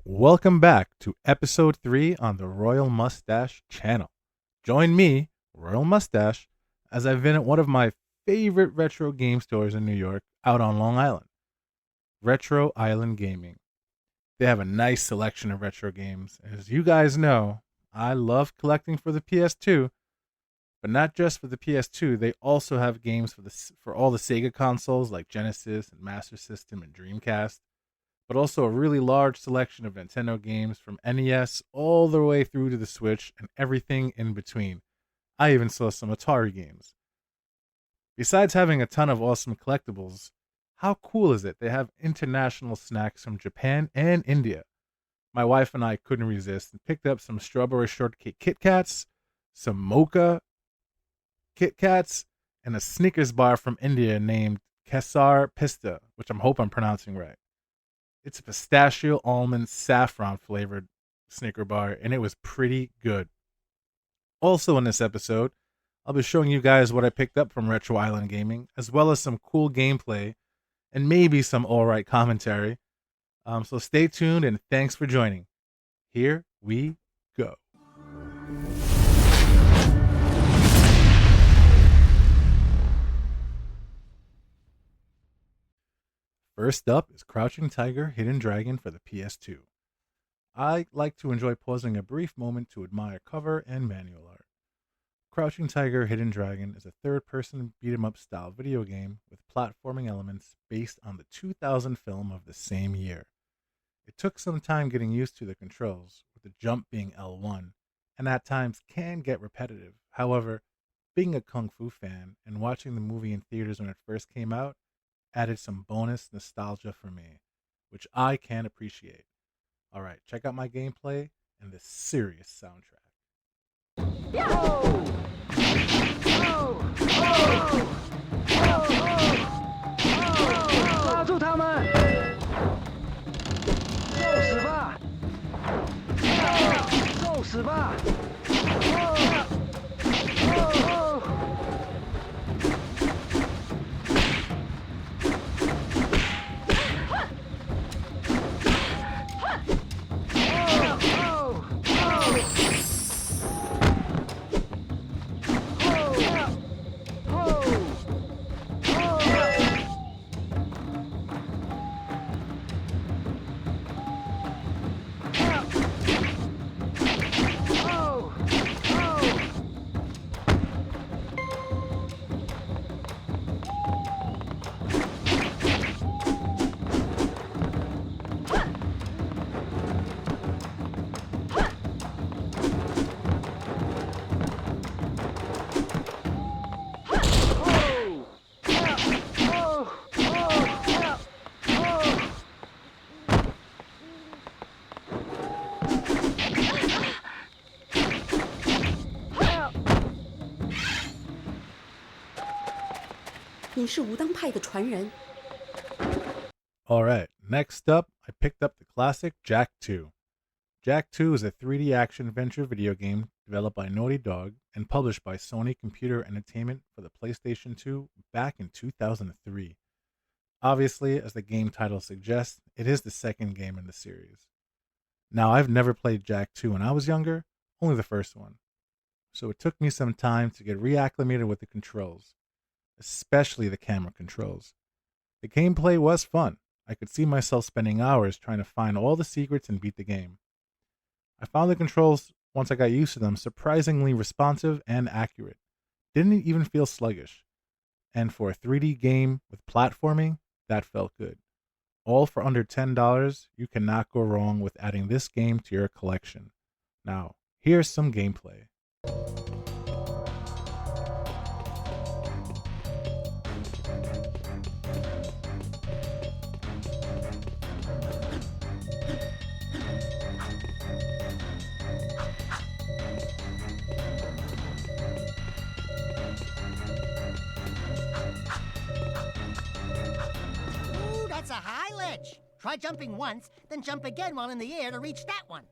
Welcome back to episode 3 on the Royal Mustache channel. Join me, Royal Mustache, as I visit one of my favorite retro game stores in New York out on Long Island, Retro Island Gaming. They have a nice selection of retro games. As you guys know, I love collecting for the PS2, but not just for the PS2, they also have games for all the Sega consoles like Genesis and Master System and Dreamcast, but also a really large selection of Nintendo games from NES all the way through to the Switch and everything in between. I even saw some Atari games. Besides having a ton of awesome collectibles, how cool is it they have international snacks from Japan and India? My wife and I couldn't resist and picked up some strawberry shortcake Kit Kats, some mocha Kit Kats, and a Snickers bar from India named Kesar Pista, which I hope I'm pronouncing right. It's a pistachio, almond, saffron flavored Snicker bar, and it was pretty good. Also in this episode, I'll be showing you guys what I picked up from Retro Island Gaming, as well as some cool gameplay, and maybe some alright commentary. So stay tuned, and thanks for joining. Here we go. First up is Crouching Tiger, Hidden Dragon for the PS2. I like to enjoy pausing a brief moment to admire cover and manual art. Crouching Tiger, Hidden Dragon is a third-person beat-em-up style video game with platforming elements based on the 2000 film of the same year. It took some time getting used to the controls, with the jump being L1, and at times can get repetitive. However, being a Kung Fu fan and watching the movie in theaters when it first came out added some bonus nostalgia for me, which I can appreciate. Alright, check out my gameplay and this serious soundtrack. Alright, next up, I picked up the classic Jak II. Jak II is a 3D action-adventure video game developed by Naughty Dog and published by Sony Computer Entertainment for the PlayStation 2 back in 2003. Obviously, as the game title suggests, it is the second game in the series. Now, I've never played Jak II when I was younger, only the first one. So it took me some time to get reacclimated with the controls, especially the camera controls. The gameplay was fun. I could see myself spending hours trying to find all the secrets and beat the game. I found the controls, once I got used to them, surprisingly responsive and accurate. Didn't even feel sluggish. And for a 3D game with platforming, that felt good. All for under $10, you cannot go wrong with adding this game to your collection. Now, here's some gameplay. That's a high ledge. Try jumping once, then jump again while in the air to reach that one.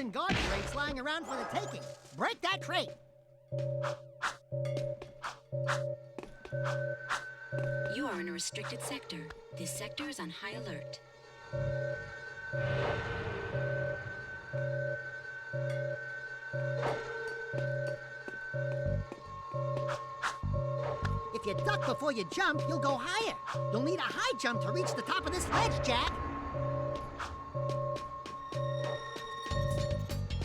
and guard crates lying around for the taking. Break that crate. You are in a restricted sector. This sector is on high alert. If you duck before you jump, you'll go higher. You'll need a high jump to reach the top of this ledge, Jack.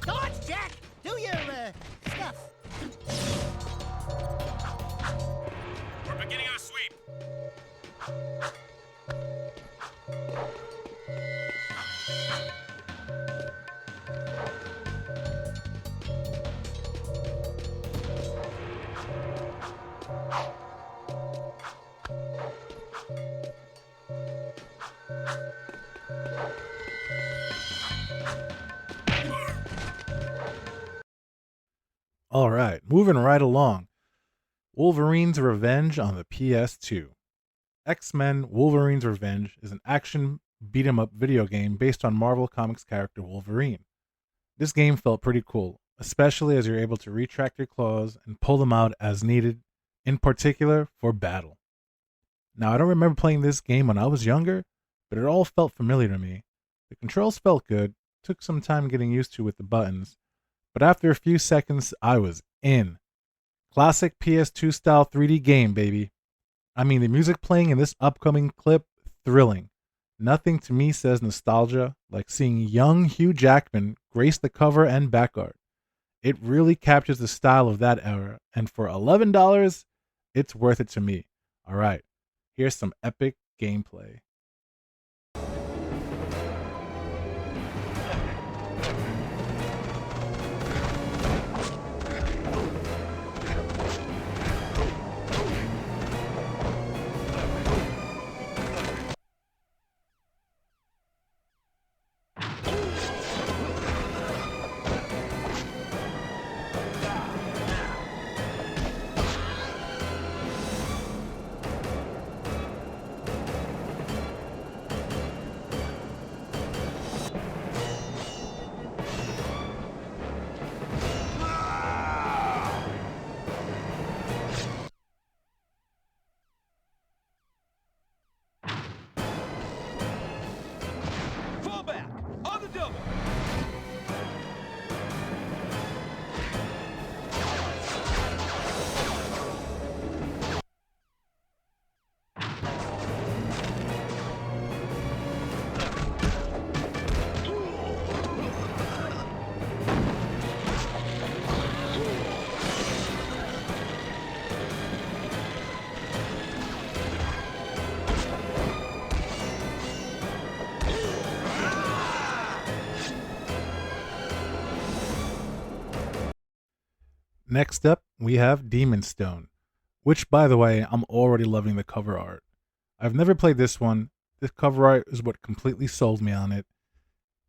Dodge, Jack! Do your, stuff. We're beginning our sweep. All right, moving right along. Wolverine's Revenge on the PS2. X-Men Wolverine's Revenge is an action beat-em-up video game based on Marvel Comics character Wolverine. This game felt pretty cool, especially as you're able to retract your claws and pull them out as needed, in particular for battle. Now, I don't remember playing this game when I was younger, but it all felt familiar to me. The controls felt good, took some time getting used to with the buttons, but after a few seconds, I was in. Classic PS2 style 3D game, baby. I mean, the music playing in this upcoming clip, thrilling. Nothing to me says nostalgia like seeing young Hugh Jackman grace the cover and back art. It really captures the style of that era, and for $11, it's worth it to me. All right, here's some epic gameplay. Fullback on the double. Next up, we have Demon's Stone, which, by the way, I'm already loving the cover art. I've never played this one. This cover art is what completely sold me on it.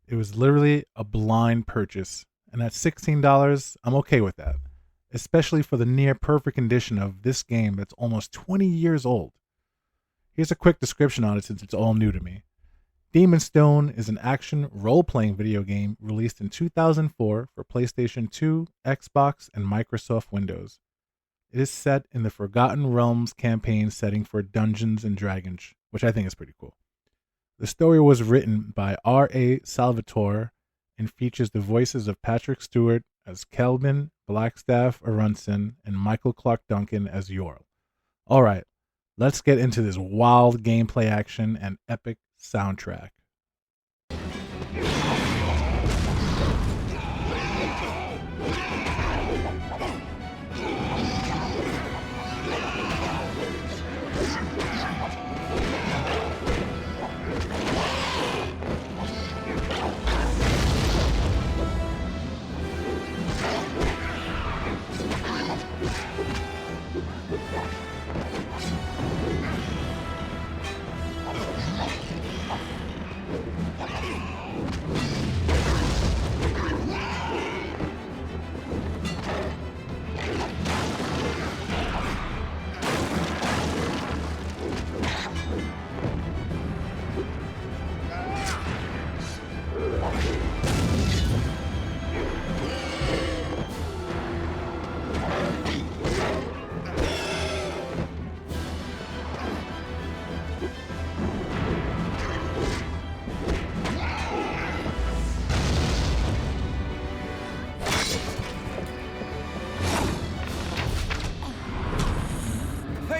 It was literally a blind purchase, and at $16, I'm okay with that, especially for the near perfect condition of this game that's almost 20 years old. Here's a quick description on it since it's all new to me. Demon's Stone is an action role-playing video game released in 2004 for PlayStation 2, Xbox, and Microsoft Windows. It is set in the Forgotten Realms campaign setting for Dungeons & Dragons, which I think is pretty cool. The story was written by R.A. Salvatore and features the voices of Patrick Stewart as Kelvin, Blackstaff Arunson, and Michael Clark Duncan as Yorl. Alright, let's get into this wild gameplay action and epic soundtrack.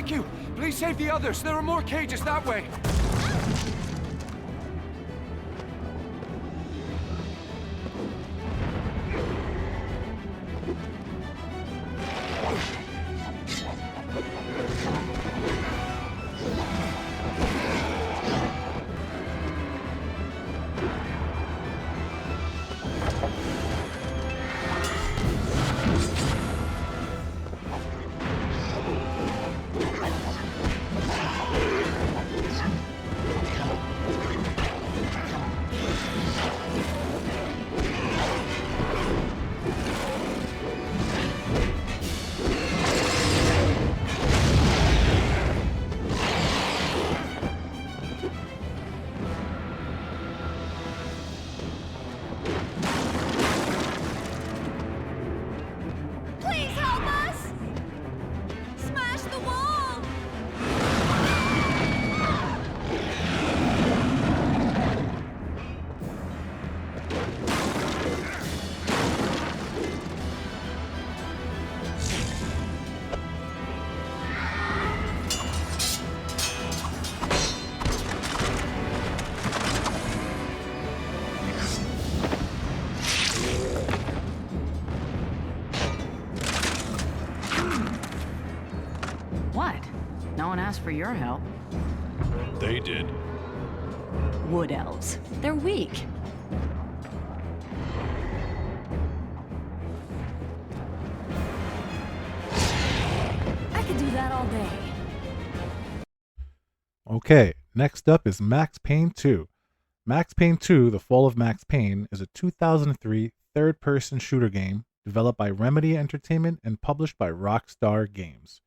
Thank you. Please save the others. There are more cages that way. Please help us! Smash the wall! What? No one asked for your help. They did. Wood elves. They're weak. I could do that all day. Okay, next up is Max Payne 2. Max Payne 2, The Fall of Max Payne, is a 2003 third-person shooter game developed by Remedy Entertainment and published by Rockstar Games.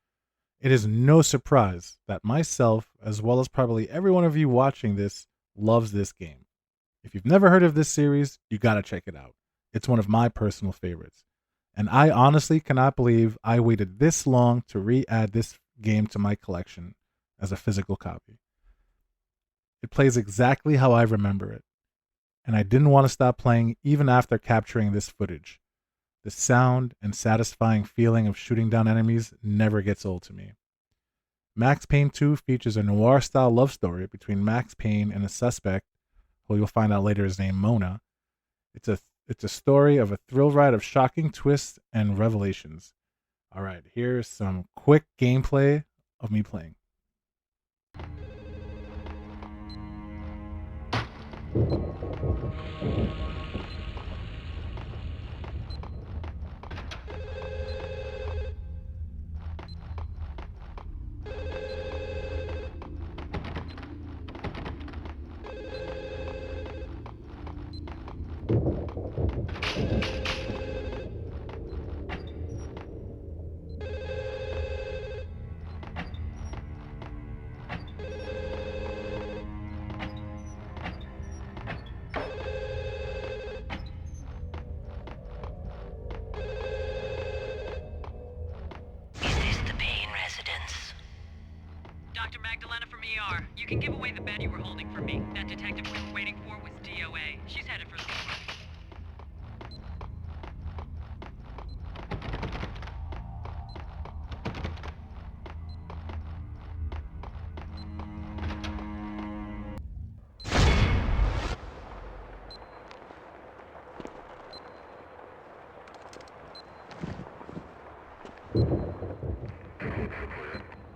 It is no surprise that myself, as well as probably every one of you watching this, loves this game. If you've never heard of this series, you gotta check it out. It's one of my personal favorites. And I honestly cannot believe I waited this long to re-add this game to my collection as a physical copy. It plays exactly how I remember it, and I didn't want to stop playing even after capturing this footage. The sound and satisfying feeling of shooting down enemies never gets old to me. Max Payne 2 features a noir-style love story between Max Payne and a suspect, who you'll find out later is named Mona. It's a story of a thrill ride of shocking twists and revelations. All right, here's some quick gameplay of me playing. Dr. Magdalena from ER. You can give away the bed you were holding for me. That detective we were waiting for was DOA. She's headed for Leesburg.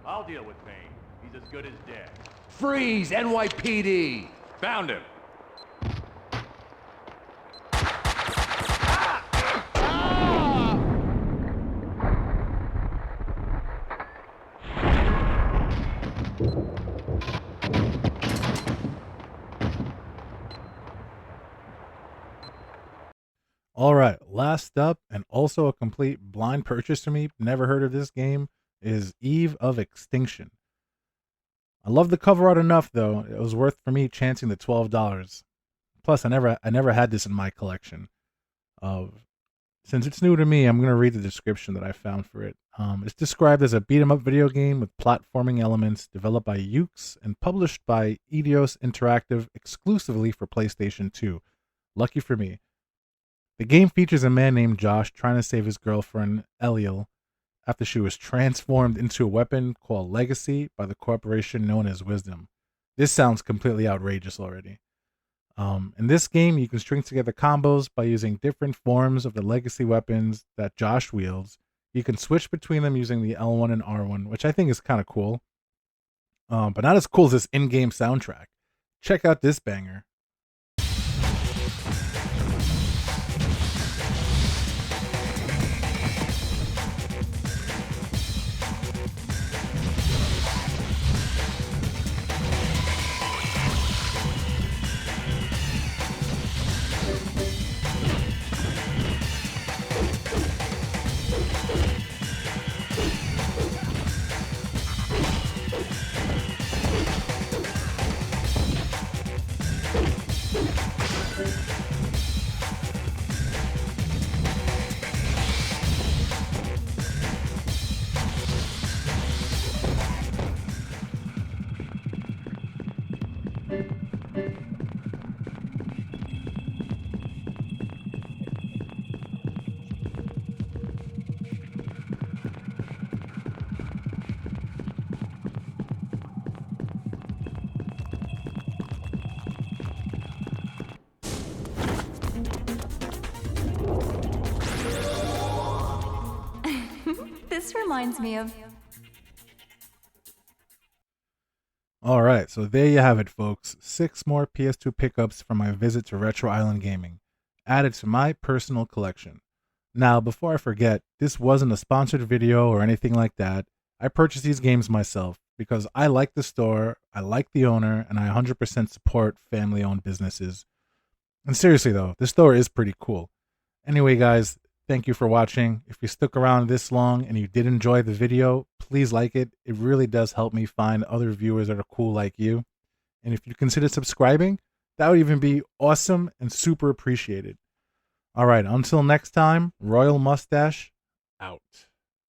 I'll deal with Payne. He's as good as dead. Freeze, NYPD! Found him. All right, last up, and also a complete blind purchase to me, never heard of this game, is Eve of Extinction. I love the cover art enough, though. It was worth for me chancing the $12. Plus, I never had this in my collection. Since it's new to me, I'm going to read the description that I found for it. It's described as a beat-em-up video game with platforming elements developed by Ukes and published by Eidos Interactive exclusively for PlayStation 2. Lucky for me. The game features a man named Josh trying to save his girlfriend, Eliel, after she was transformed into a weapon called Legacy by the corporation known as Wisdom. This sounds completely outrageous already. In this game, you can string together combos by using different forms of the Legacy weapons that Josh wields. You can switch between them using the L1 and R1, which I think is kind of cool. But not as cool as this in-game soundtrack. Check out this banger. This reminds me of... Alright, so there you have it, folks. 6 more PS2 pickups from my visit to Retro Island Gaming, added to my personal collection. Now, before I forget, this wasn't a sponsored video or anything like that. I purchased these games myself because I like the store, I like the owner, and I 100% support family-owned businesses. And seriously though, the store is pretty cool. Anyway guys, thank you for watching. If you stuck around this long and you did enjoy the video, please like it. It really does help me find other viewers that are cool like you. And if you consider subscribing, that would even be awesome and super appreciated. Alright, until next time, Royal Mustache, out.